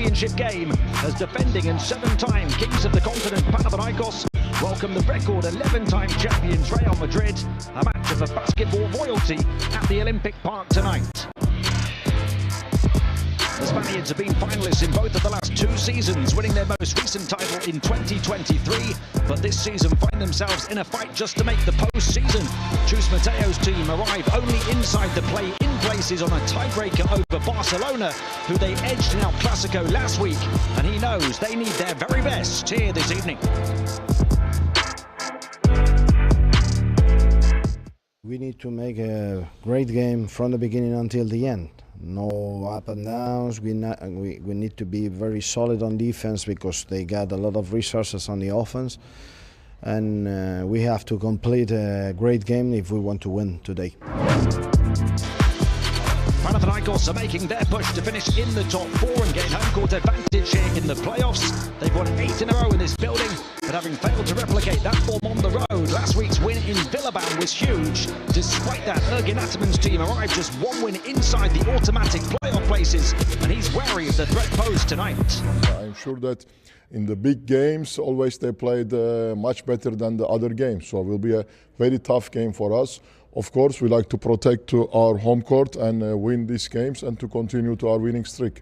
championship game as defending and 7-time kings of the continent Panathinaikos welcome the record 11-time champions Real Madrid, a match of the basketball royalty at the Olympic Park tonight. The Spaniards have been finalists in both of the last 2 seasons, winning their most recent title in 2023, but this season find themselves in a fight just to make the postseason. Chus Mateo's team arrive only inside the play-in places on a tiebreaker over Barcelona, who they edged in El Clasico last week, and he knows they need their very best here this evening. We need to make a great game from the beginning until the end. No up and downs. We need to be very solid on defense because they got a lot of resources on the offense, and we have to complete a great game if we want to win today. Panathinaikos are making their push to finish in the top 4 and gain home court advantage here in the playoffs. They've won 8 in a row in this building, but having failed to replicate that form on the road, last week's win in Buildup was huge. Despite that, Ergin Ataman's team arrived just 1 win inside the automatic playoff places, and he's wary of the threat posed tonight. I'm sure that in the big games, always they played much better than the other games, so it will be a very tough game for us. Of course, we like to protect our home court and win these games and to continue to our winning streak.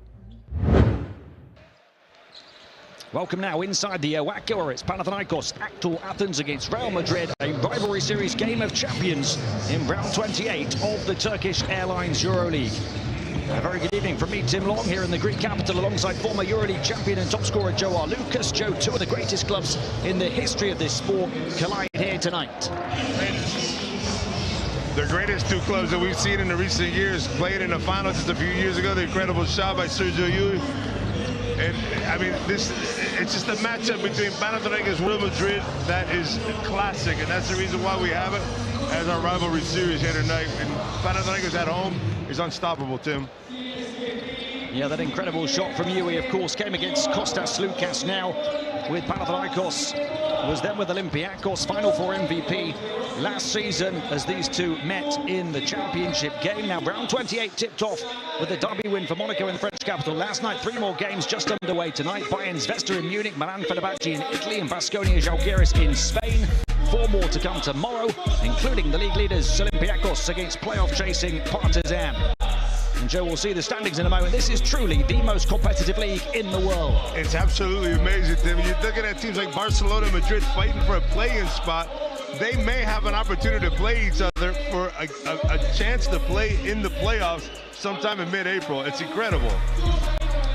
Welcome now inside the Oatka, where it's Panathinaikos Aktor Athens against Real Madrid, a rivalry series game of champions in round 28 of the Turkish Airlines EuroLeague. A very good evening from me, Tim Long, here in the Greek capital alongside former EuroLeague champion and top scorer Joe Lucas. Joe, 2 of the greatest clubs in the history of this sport collide here tonight. The greatest 2 clubs that we've seen in the recent years played in the final just a few years ago. The incredible shot by Sergio Llull. And I mean, it's just a matchup between Panathinaikos and Real Madrid that is classic, and that's the reason why we have it as our rivalry series here tonight. And Panathinaikos at home is unstoppable, Tim. Yeah, that incredible shot from Llull, of course, came against Kostas Sloukas now with Panathinaikos. Was then with Olympiacos, Final Four MVP last season as these 2 met in the championship game. Now round 28 tipped off with a derby win for Monaco in the French capital last night. 3 more games just underway tonight. Bayern's Vesta in Munich, Milan Fenerbahce in Italy, and Baskonia Žalgiris in Spain. 4 more to come tomorrow, including the league leaders Olympiacos against playoff-chasing Partizan. And Joe, will see the standings in a moment. This is truly the most competitive league in the world. It's absolutely amazing, Tim. You're looking at teams like Barcelona and Madrid fighting for a play-in spot. They may have an opportunity to play each other for a chance to play in the playoffs sometime in mid-April. It's incredible.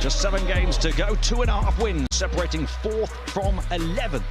Just 7 games to go, 2.5 wins separating 4th from 11th.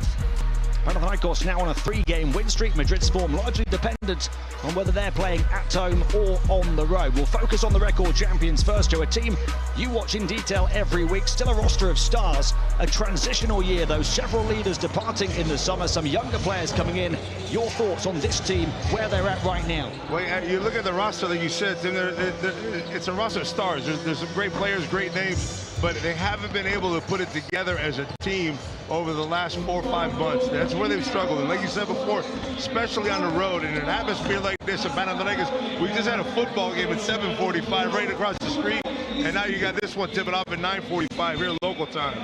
Panathinaikos now on a 3-game win streak. Madrid's form largely dependent on whether they're playing at home or on the road. We'll focus on the record champions first, to a team you watch in detail every week. Still a roster of stars. A transitional year, though. Several leaders departing in the summer, some younger players coming in. Your thoughts on this team, where they're at right now? Well, you look at the roster that you said, Tim, it's a roster of stars. There's some great players, great names, but they haven't been able to put it together as a team over the last 4 or 5 months. That's where they've struggled. And like you said before, especially on the road, in an atmosphere like this at Panathinaikos, we just had a football game at 7:45 right across the street, and now you got this one tipping off at 9:45 here local time.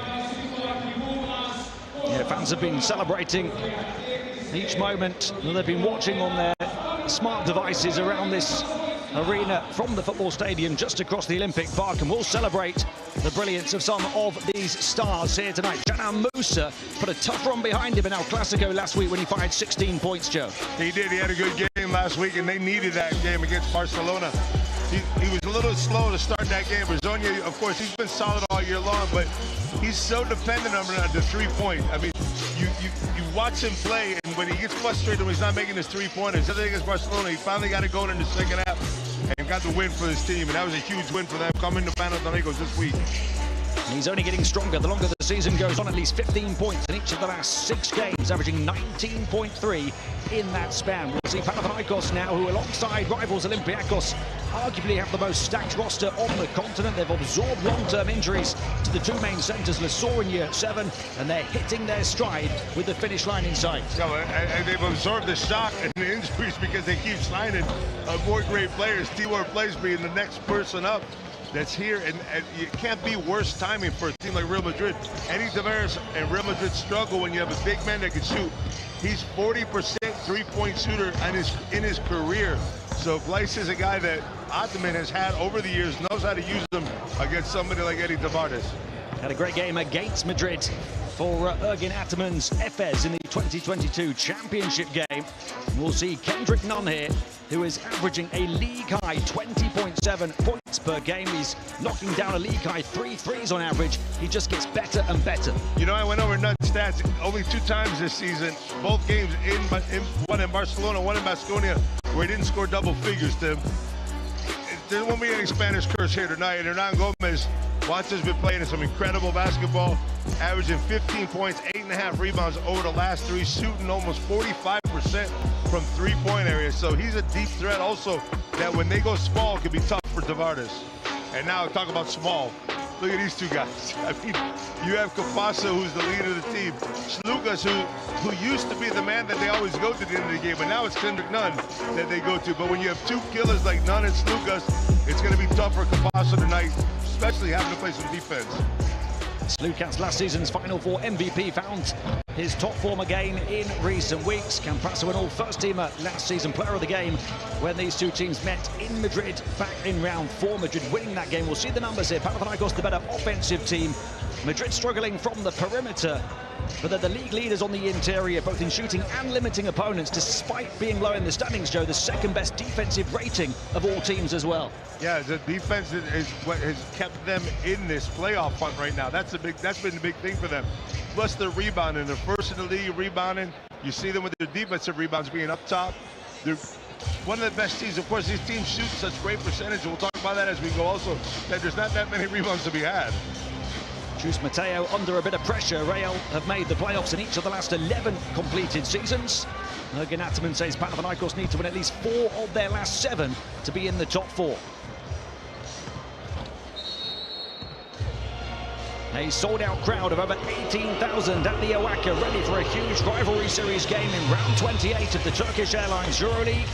Yeah, fans have been celebrating each moment that they've been watching on their smart devices around this arena from the football stadium just across the Olympic Park, and we'll celebrate the brilliance of some of these stars here tonight. Canan Musa put a tough run behind him in El Clasico last week when he fired 16 points, Joe. He did. He had a good game last week, and they needed that game against Barcelona. He was a little slow to start that game. Berzonia, of course, he's been solid all year long, but he's so dependent on the 3-point. I mean, you watch him play, and when he gets frustrated when he's not making his 3-pointers, I think against Barcelona, he finally got it going in the second half and got the win for his team, and that was a huge win for them coming to Panathinaikos this week. He's only getting stronger the longer the season goes on. At least 15 points in each of the last 6 games, averaging 19.3 in that span. We'll see Panathinaikos now, who alongside rivals Olympiacos arguably have the most stacked roster on the continent. They've absorbed long-term injuries to the 2 main centres, Lesor in year 7, and they're hitting their stride with the finish line in sight. And they've absorbed the shock and the injuries because they keep signing more great players. Tibor Plays being the next person up. that's here, and it can't be worse timing for a team like Real Madrid. Eddie Tavares and Real Madrid struggle when you have a big man that can shoot. He's 40% three-point shooter in his career. So Gleis is a guy that Ataman has had over the years, knows how to use them against somebody like Eddie Tavares. Had a great game against Madrid for Ergin Ataman's Efes in the 2022 championship game. We'll see Kendrick Nunn here, who is averaging a league-high 20.7 points per game. He's knocking down a league-high 3 threes on average. He just gets better and better. You know, I went over Nunn's stats only 2 times this season. Both games, one in Barcelona, one in Baskonia, where he didn't score double figures, Tim. There won't be any Spanish curse here tonight. And Hernan Gomez, Watts has been playing some incredible basketball, averaging 15 points, 8.5 rebounds over the last 3, shooting almost 45% from three-point area. So he's a deep threat also that when they go small could be tough for Tavares. And now talk about small. Look at these two guys. I mean, you have Capasso, who's the leader of the team. Slukas, who used to be the man that they always go to at the end of the game, but now it's Kendrick Nunn that they go to. But when you have 2 killers like Nunn and Slukas, it's going to be tough for Capasso tonight, especially having to play some defense. Slukas, last season's Final Four MVP, found his top form again in recent weeks. Campasso, an all-first-teamer, last season player of the game when these two teams met in Madrid back in round 4. Madrid winning that game. We'll see the numbers here. Panathinaikos, the better offensive team. Madrid struggling from the perimeter, but they're the league leaders on the interior, both in shooting and limiting opponents, despite being low in the standings, Joe. The second best defensive rating of all teams as well. Yeah, the defense is what has kept them in this playoff hunt right now. That's been the big thing for them. Plus the rebounding. They're first in the league rebounding. You see them with their defensive rebounds being up top. They're one of the best teams. Of course, these teams shoot such great percentage. We'll talk about that as we go also, that there's not that many rebounds to be had. Jus Mateo under a bit of pressure. Real have made the playoffs in each of the last 11 completed seasons. Ergin Ataman says Panathinaikos need to win at least 4 of their last 7 to be in the top 4. A sold-out crowd of over 18,000 at the Oaca, ready for a huge rivalry series game in round 28 of the Turkish Airlines EuroLeague.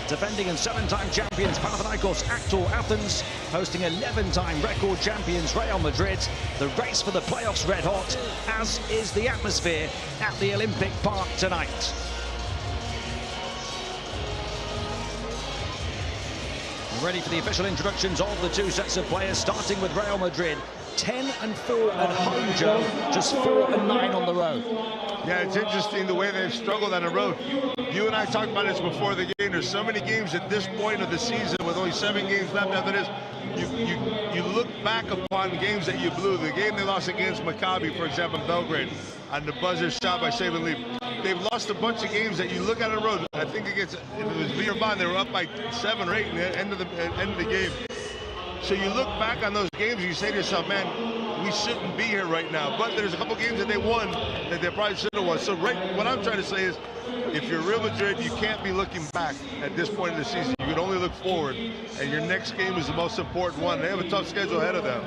Defending and 7-time champions Panathinaikos Aktor Athens, hosting 11-time record champions Real Madrid. The race for the playoffs red hot, as is the atmosphere at the Olympic Park tonight. Ready for the official introductions of the 2 sets of players, starting with Real Madrid. 10-4 at home, Joe, just 4-9 on the road. Yeah, it's interesting the way they've struggled on the road. You and I talked about this before the game. There's so many games at this point of the season with only 7 games left after this. You look back upon games that you blew. The game they lost against Maccabi, for example, in Belgrade, on the buzzer shot by Saban Lee. They've lost a bunch of games that you look at on the road. I think against, if it was Villeurbanne, they were up by 7 or 8 in the end of the game. So you look back on those games and you say to yourself, man, we shouldn't be here right now. But there's a couple games that they won that they probably should have won. So what I'm trying to say is, if you're Real Madrid, you can't be looking back at this point in the season. You can only look forward, and your next game is the most important one. They have a tough schedule ahead of them.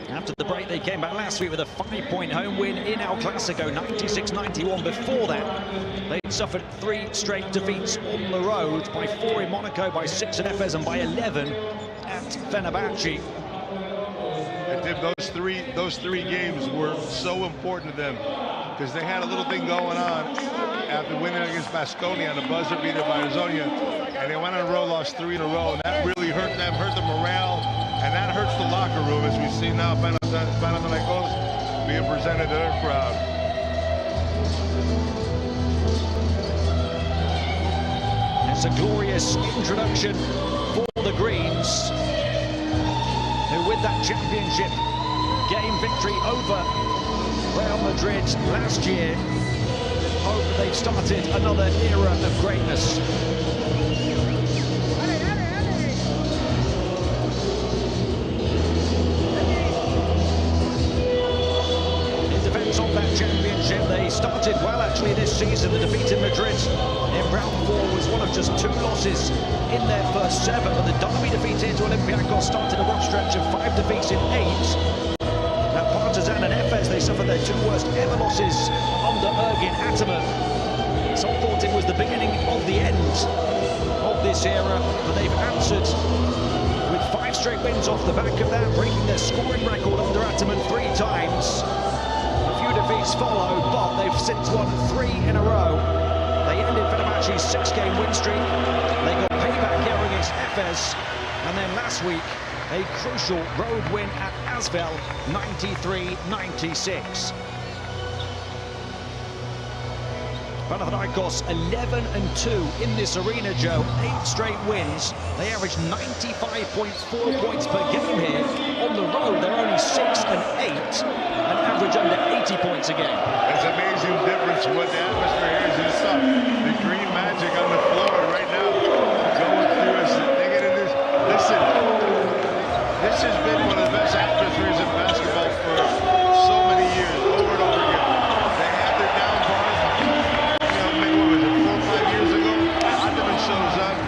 After the break, they came back last week with a 5-point home win in El Clasico, 96-91. Before that, they suffered 3 straight defeats on the road, by 4 in Monaco, by 6 at Efes, and by 11 at Fenerbahce. And Tim, those three games were so important to them because they had a little thing going on after winning against Baskonia on the buzzer beater by Azonia, and they went on a row, lost 3 in a row, and that really hurt them, hurt the morale, and that hurts the locker room, as we see now Panathinaikos being presented to their crowd. It's a glorious introduction for the Greens, who with that championship game victory over Real Madrid last year, hope they've started another era of greatness. In defense of that championship, they started well actually this season. The defeat in Madrid in round 4 was one of just 2 losses in their first 7, but the derby defeat here to Olympiacos started a rough stretch of 5 defeats in 8. At Partizan and Efes, they suffered their 2 worst ever losses under Ergin Ataman. Some thought it was the beginning of the end of this era, but they've answered with 5 straight wins off the back of that, breaking their scoring record under Ataman 3 times. A few defeats follow, but they've since won 3 in a row. They ended Fenerbahce's 6-game win streak. They got payback here against Efes, and then last week, a crucial road win at Asvel, 93-96. Panathinaikos 11-2 in this arena, Joe. 8 straight wins. They average 95.4 points per game here. On the road, they're only 6-8 and average under 80 points a game. It's amazing difference what the atmosphere is. It's the green magic on the floor right now. Going through us, they get in this. Listen, this has been one of the best atmospheres in basketball for so many years, over and over again. They had their downfalls. Shows up,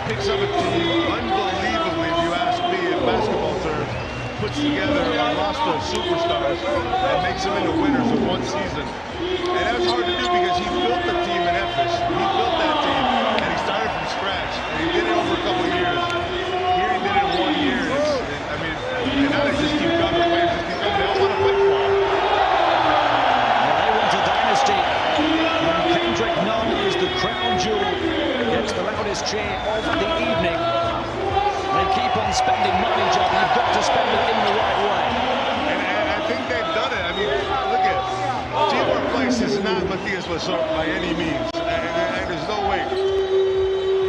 picks up a team unbelievably, if you ask me, in basketball terms, puts together a roster of superstars and makes them into winners of one season. And that's hard to do because he built the team in Efes. He built that team, and he started from scratch. And he did it over a couple of years. Here he did it in 1 year. And now they just keep coming. Players just keep coming. They all want to play for him. Well, they want a dynasty. And Kendrick Nunn is the crown jewel. Gets the loudest cheer of the evening. They keep on spending money, Joe. You've got to spend it in the right way. And I think they've done it. I mean, look at Teamwork Place is not Matthias Lasort by any means. And there's no way.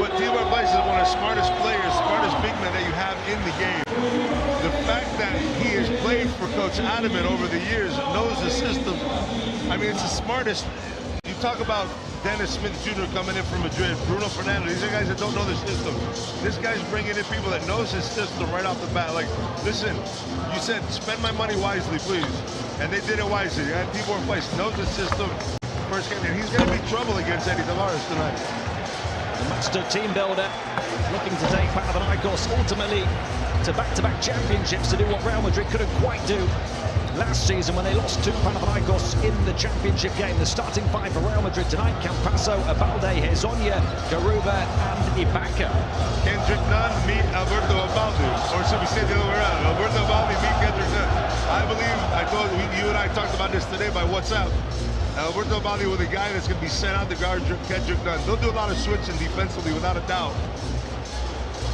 But Teamwork Place is one of the smartest players, smartest big men that you have in the game. The fact that he has played for Coach Ataman over the years, knows the system. I mean, it's the smartest. You talk about Dennis Smith Jr. coming in from Madrid, Bruno Fernandez, these are guys that don't know the system. This guy's bringing in people that knows his system right off the bat. Like, listen, you said spend my money wisely, please. And they did it wisely. They had people in place, knows the system. First game, and he's going to be trouble against Eddie Tavares tonight. The master team builder looking to take Panathinaikos ultimately to back-to-back championships, to do what Real Madrid couldn't quite do last season when they lost to Panathinaikos in the championship game. The starting 5 for Real Madrid tonight: Campasso, Abalde, Hezonja, Garuba and Ibaka. Kendrick Nunn meet Alberto Abalde, or should we say the other way around? Alberto Abalde meet Kendrick Nunn. I believe, you and I talked about this today by WhatsApp. Alberto Abalde with a guy that's going to be sent out to guard Kendrick Nunn. They'll do a lot of switching defensively without a doubt.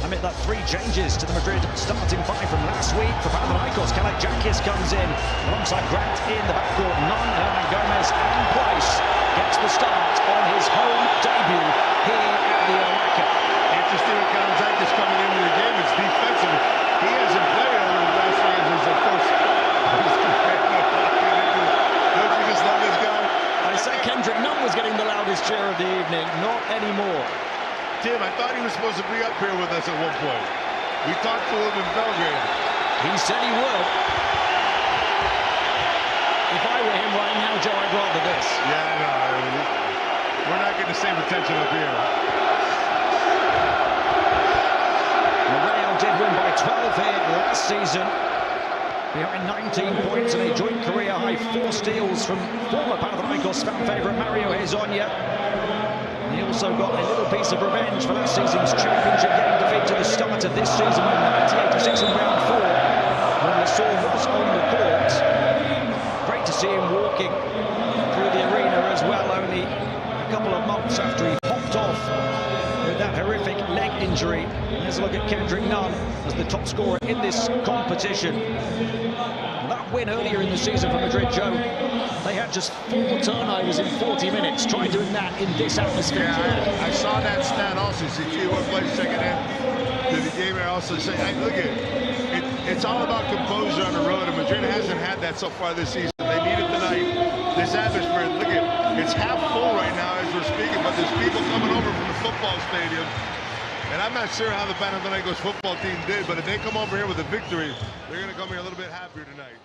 Amid that 3 changes to the Madrid starting 5 from last week for Panathinaikos. Kalaitzakis comes in alongside Grant in the backcourt. Nunn, Hernan Gomez and Price gets the start on his home debut here at the Olaka. Interesting with Kalaitzakis coming into the game. It's defensive. He hasn't played over the last 3 years, of course. Don't you just love this guy? I said Kendrick Nunn was getting the loudest cheer of the evening. Not anymore. Tim, I thought he was supposed to be up here with us at one point. We talked to him in Belgrade. He said he would. If I were him right now, Joe, I'd rather this. Yeah, no, we're not getting the same attention up here. Real did win by 12 here last season. Behind 19 points and a joint career high 4 steals from former Panathinaikos fan favourite Mario Hezonja. He also got a little piece of revenge for last season's championship game defeat to the start of this season when 98-86 in round 4, when Lasor was on the court. Great to see him walking through the arena as well, only a couple of months after he popped off with that horrific leg injury. Let's look at Kendrick Nunn as the top scorer in this competition. That win earlier in the season for Madrid, Joe, they had just 4 turnovers in 40 minutes. Try doing that in this atmosphere. Yeah, I saw that stat also. See, T1 plays second end to the game. I also say, hey, look at it. It's all about composure on the road, and Madrid hasn't had that so far this season. They need it tonight. This atmosphere, look at it. It's half full right now as we're speaking, but there's people coming over from the football stadium. And I'm not sure how the Panathinaikos football team did, but if they come over here with a victory, they're going to come here a little bit happier tonight.